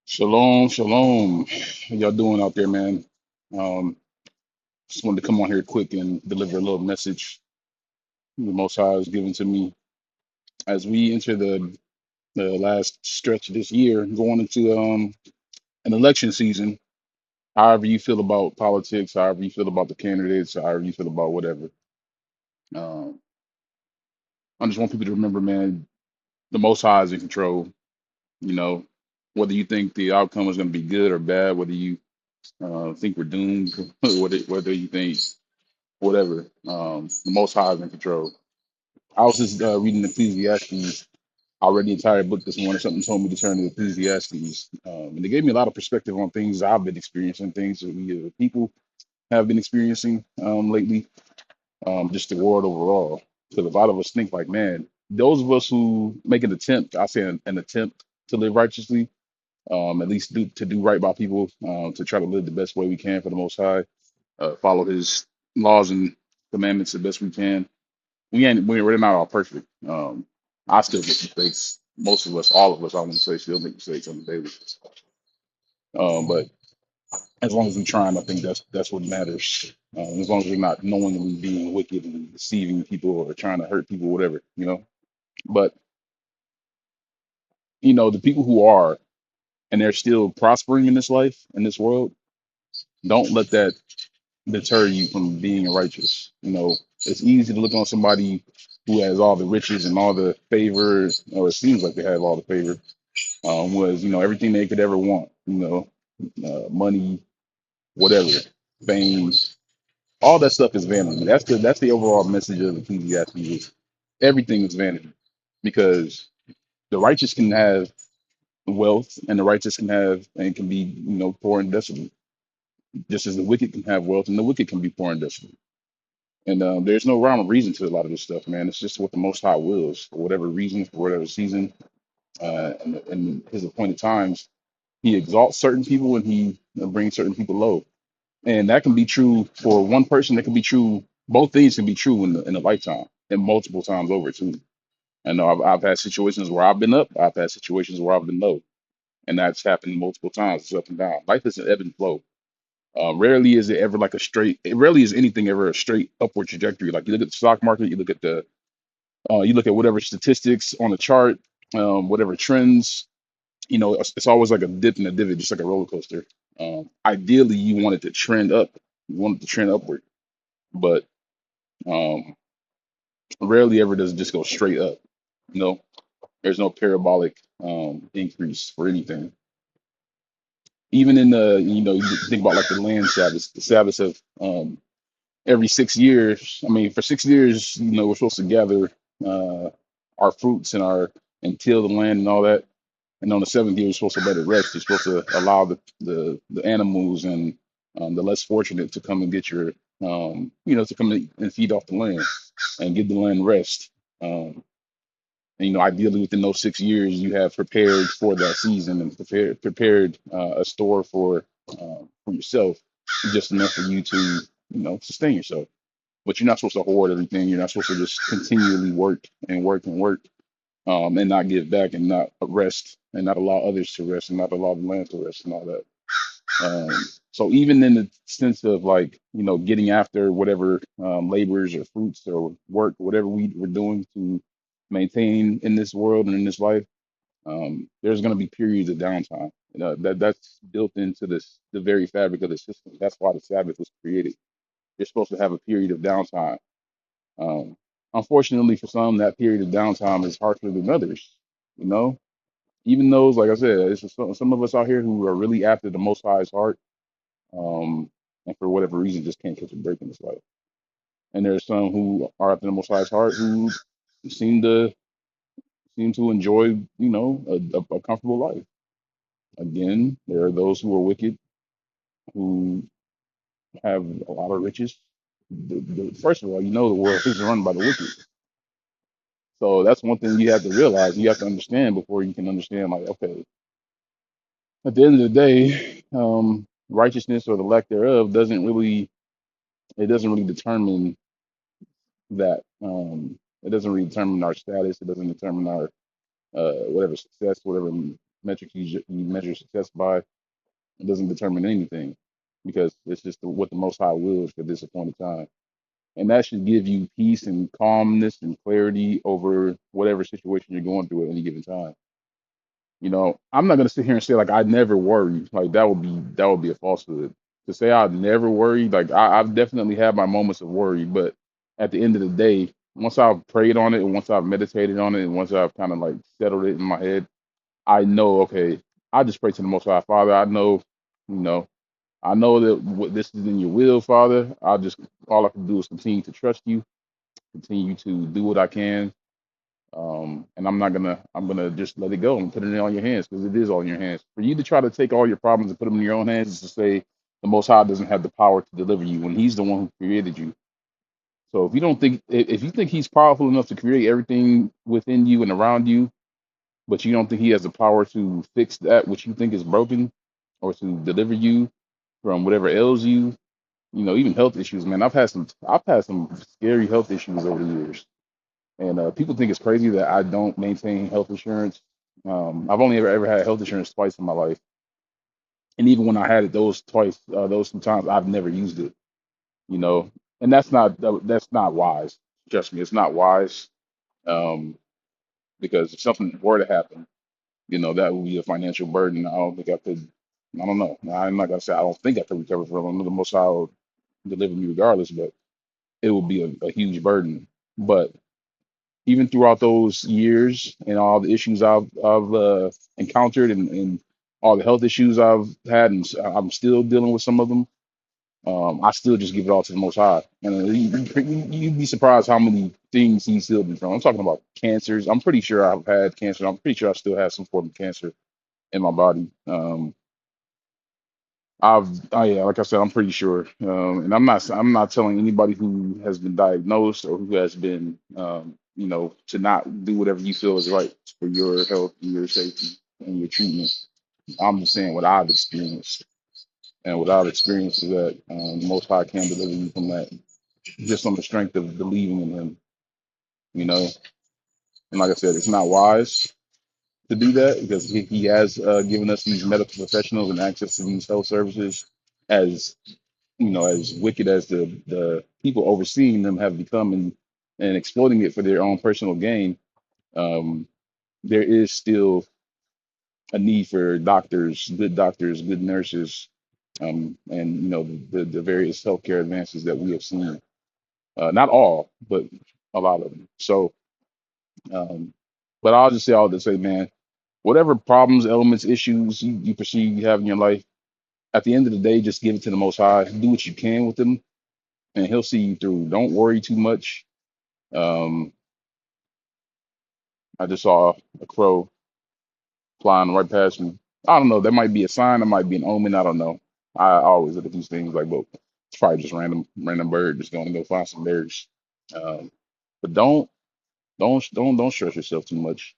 Shalom, shalom. How y'all doing out there, man? Um, just wanted to come on here quick and deliver a little message the Most High has given to me as we enter the last stretch of this year, going into an election season. However you feel about politics, however you feel about the candidates, however you feel about whatever. Um, I just want people to remember, man, the Most High is in control. You know, whether you think the outcome is going to be good or bad, whether you think we're doomed, whether you think whatever. The Most High is in control. I was just reading Ecclesiastes. I read the entire book this morning. Something told me to turn to Ecclesiastes, and it gave me a lot of perspective on things I've been experiencing, things that we as a people have been experiencing lately, just the world overall. Because a lot of us think like, man, those of us who make an attempt, I say an attempt to live righteously, at least to do right by people, to try to live the best way we can for the Most High, follow His laws and commandments the best we can. We're not all perfect. I still make mistakes. Most of us, all of us, I want to say, still make mistakes on the daily. But as long as we're trying, I think that's what matters. As long as we're not knowingly being wicked and deceiving people or trying to hurt people, whatever. But the people who are and they're still prospering in this life, in this world, don't let that deter you from being righteous. It's easy to look on somebody who has all the riches and all the favor, or it seems like they have all the favor, was everything they could ever want. Money, whatever, fame, all that stuff is vanity. That's the overall message of Ecclesiastes. Is everything is vanity, because the righteous can have wealth, and the righteous can have and can be poor and desolate, just as the wicked can have wealth and the wicked can be poor and desolate. And there's no rhyme or reason to a lot of this stuff, man. It's just what the Most High wills for whatever reason, for whatever season, and His appointed times. He exalts certain people and He brings certain people low, and that can be true for one person. That can be true. Both things can be true in a lifetime, and multiple times over too. I know I've had situations where I've been up. I've had situations where I've been low, and that's happened multiple times. It's up and down. Life is an ebb and flow. Rarely is it ever like a straight. It rarely is anything ever a straight upward trajectory. Like you look at the stock market, you look at whatever statistics on the chart, whatever trends. It's always like a dip and a divot, just like a roller coaster. Ideally, you want it to trend up. You want it to trend upward, but um, rarely ever does it just go straight up. You know, there's no parabolic increase for anything. Even in you think about like the land Sabbath, the Sabbath of every 6 years. I mean, for 6 years, we're supposed to gather uh, our fruits and till the land and all that. And on the seventh year, you're supposed to let it rest. You're supposed to allow the animals and the less fortunate to come and get to come and feed off the land and give the land rest. And ideally within those 6 years, you have prepared for that season and prepared a store for yourself, just enough for you to sustain yourself. But you're not supposed to hoard everything. You're not supposed to just continually work and work and work, and not give back and not rest and not allow others to rest and not allow the land to rest and all that. Um, so even in the sense of like, getting after whatever labors or fruits or work, whatever we're doing to maintain in this world and in this life, there's going to be periods of downtime. That's built into the very fabric of the system. That's why the Sabbath was created. You're supposed to have a period of downtime. Um, Unfortunately for some, that period of downtime is harsher than others. You know, even those, like I said, it's just some of us out here who are really after the Most High's heart, and for whatever reason just can't catch a break in this life. And there's some who are after the Most High's heart who seem to seem to enjoy, a comfortable life. Again, there are those who are wicked who have a lot of riches. First of all, the world is run by the wicked. So that's one thing you have to realize. You have to understand before you can understand, like, okay, at the end of the day, righteousness or the lack thereof doesn't really determine that. It doesn't really determine our status. It doesn't determine our whatever success, whatever metric you measure success by, it doesn't determine anything because it's just what the Most High wills for this appointed time. And that should give you peace and calmness and clarity over whatever situation you're going through at any given time. I'm not gonna sit here and say like I never worry. Like that would be a falsehood. To say I never worry, like I've definitely had my moments of worry, but at the end of the day, once I've prayed on it and once I've meditated on it and once I've kind of like settled it in my head, I know, okay, I just pray to the Most High Father. You know, I know that what this is in your will, Father. All I can do is continue to trust you, continue to do what I can, and I'm gonna just let it go and put it on your hands because it is all in your hands. For you to try to take all your problems and put them in your own hands is to say the Most High doesn't have the power to deliver you when He's the one who created you. So if you think He's powerful enough to create everything within you and around you, but you don't think He has the power to fix that which you think is broken, or to deliver you from whatever ails you, even health issues, man. I've had some scary health issues over the years. And people think it's crazy that I don't maintain health insurance. I've only ever had health insurance twice in my life, and even when I had it those 2 times, I've never used it. You know, and that's not wise. Trust me, it's not wise. Um, because if something were to happen, that would be a financial burden. I don't think I could. I don't know. I'm not gonna say I don't think I could recover from it. I know the Most High will deliver me regardless, but it would be a huge burden. But even throughout those years and all the issues I've encountered and all the health issues I've had, and I'm still dealing with some of them. I still just give it all to the Most High, and you'd be surprised how many things He's healed me from. I'm talking about cancers. I'm pretty sure I've had cancer. I'm pretty sure I still have some form of cancer in my body. Yeah, like I said, I'm pretty sure, and I'm not telling anybody who has been diagnosed or who has been, to not do whatever you feel is right for your health and your safety and your treatment. I'm just saying what I've experienced, and what I've experienced is that the Most High can deliver you from that just on the strength of believing in Him, you know. And like I said, it's not wise to do that because He has given us these medical professionals and access to these health services as as wicked as the people overseeing them have become and exploiting it for their own personal gain. um, there is still a need for doctors, good nurses, and the various healthcare advances that we have seen. Not all, but a lot of them. So, um, but I'll just say all to say, man, whatever problems, elements, issues you perceive you have in your life, at the end of the day, just give it to the Most High. Do what you can with them, and He'll see you through. Don't worry too much. Um, I just saw a crow flying right past me. I don't know. That might be a sign. That might be an omen. I don't know. I always look at these things like, well, it's probably just random bird just going to go find some berries. But don't stress yourself too much.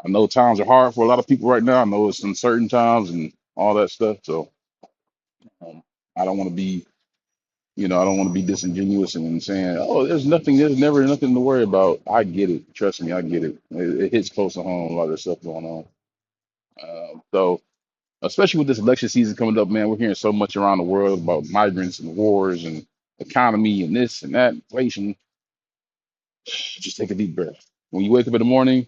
I know times are hard for a lot of people right now. I know it's uncertain times and all that stuff. So um, I don't want to be, I don't want to be disingenuous and saying, oh, there's never nothing to worry about. I get it. Trust me, I get it. It hits close to home. A lot of this stuff going on. So, especially with this election season coming up, man, we're hearing so much around the world about migrants and wars and economy and this and that, inflation. Just take a deep breath. When you wake up in the morning,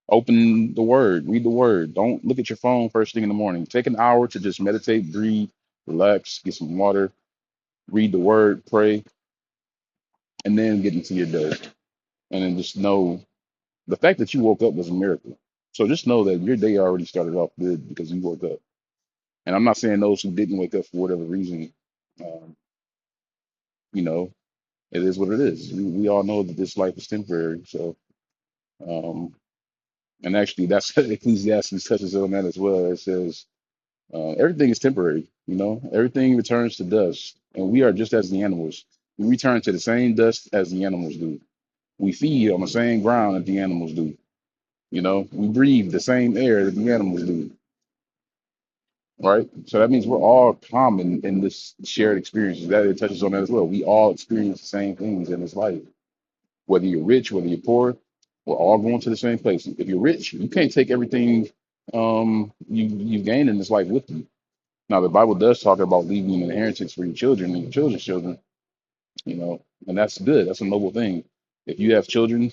open the Word, read the Word. Don't look at your phone first thing in the morning. Take an hour to just meditate, breathe, relax, get some water, read the Word, pray, and then get into your day. And then just know the fact that you woke up was a miracle. So just know that your day already started off good because you woke up. And I'm not saying those who didn't wake up for whatever reason, um, you know, it is what it is. We all know that this life is temporary. So, um, and actually, that's Ecclesiastes touches on that as well. It says everything is temporary. Everything returns to dust, and we are just as the animals. We return to the same dust as the animals do. We feed on the same ground that the animals do. We breathe the same air that the animals do. Right? So that means we're all common in this shared experience. That it touches on that as well. We all experience the same things in this life. Whether you're rich, whether you're poor, we're all going to the same place. If you're rich, you can't take everything. you gain in this life with you. Now the Bible does talk about leaving an inheritance for your children and your children's children, and that's good. That's a noble thing. If you have children,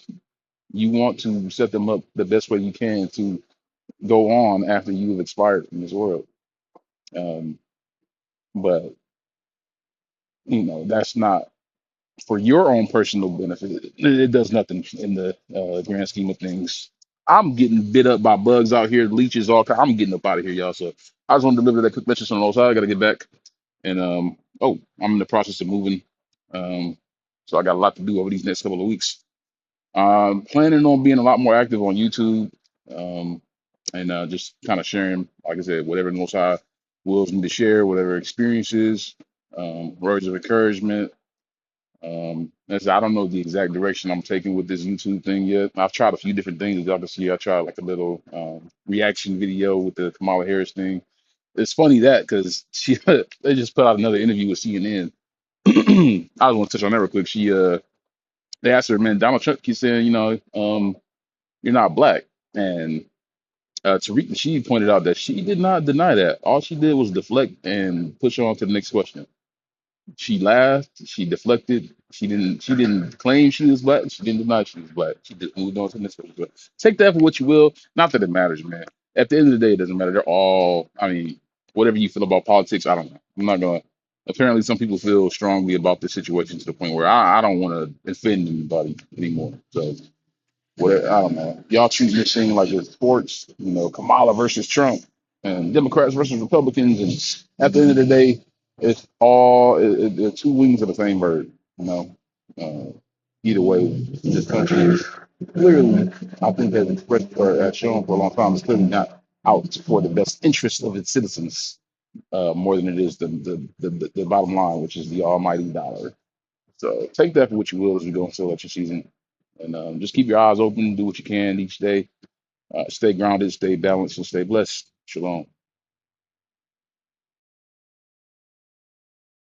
you want to set them up the best way you can to go on after you've expired from this world. Um, but that's not for your own personal benefit. It does nothing in the grand scheme of things. I'm getting bit up by bugs out here, leeches, I'm getting up out of here, y'all. So I just want to deliver that quick message on the side. I got to get back, and oh, I'm in the process of moving. So I got a lot to do over these next couple of weeks. Planning on being a lot more active on YouTube, um, and just kind of sharing, like I said, whatever the Most High wills me to share, whatever experiences, words of encouragement. As I don't know the exact direction I'm taking with this YouTube thing yet. I've tried a few different things. As y'all can see, I tried like a little reaction video with the Kamala Harris thing. It's funny that because she they just put out another interview with CNN. I just want to touch on that real quick. They asked her, man, Donald Trump keeps saying, you're not black. And Tariq, she pointed out that she did not deny that. All she did was deflect and push on to the next question. She laughed, she deflected. She didn't claim she was black. She didn't deny she was black. She just moved on to the next question. But take that for what you will. Not that it matters, man. At the end of the day, it doesn't matter. They're all. I mean, whatever you feel about politics, I don't know. I'm not gonna. Apparently, some people feel strongly about this situation to the point where I don't want to offend anybody anymore. So what I don't know. Y'all treat this thing like it's sports, Kamala versus Trump and Democrats versus Republicans, and at the end of the day, it's all they're two wings of the same bird. You know, either way, this country is clearly, I think, has expressed or has shown for a long time, it's clearly not out for the best interest of its citizens, more than it is the bottom line, which is the almighty dollar. So take that for what you will as we go into election season. And just keep your eyes open, do what you can each day. Stay grounded, stay balanced, and stay blessed. Shalom.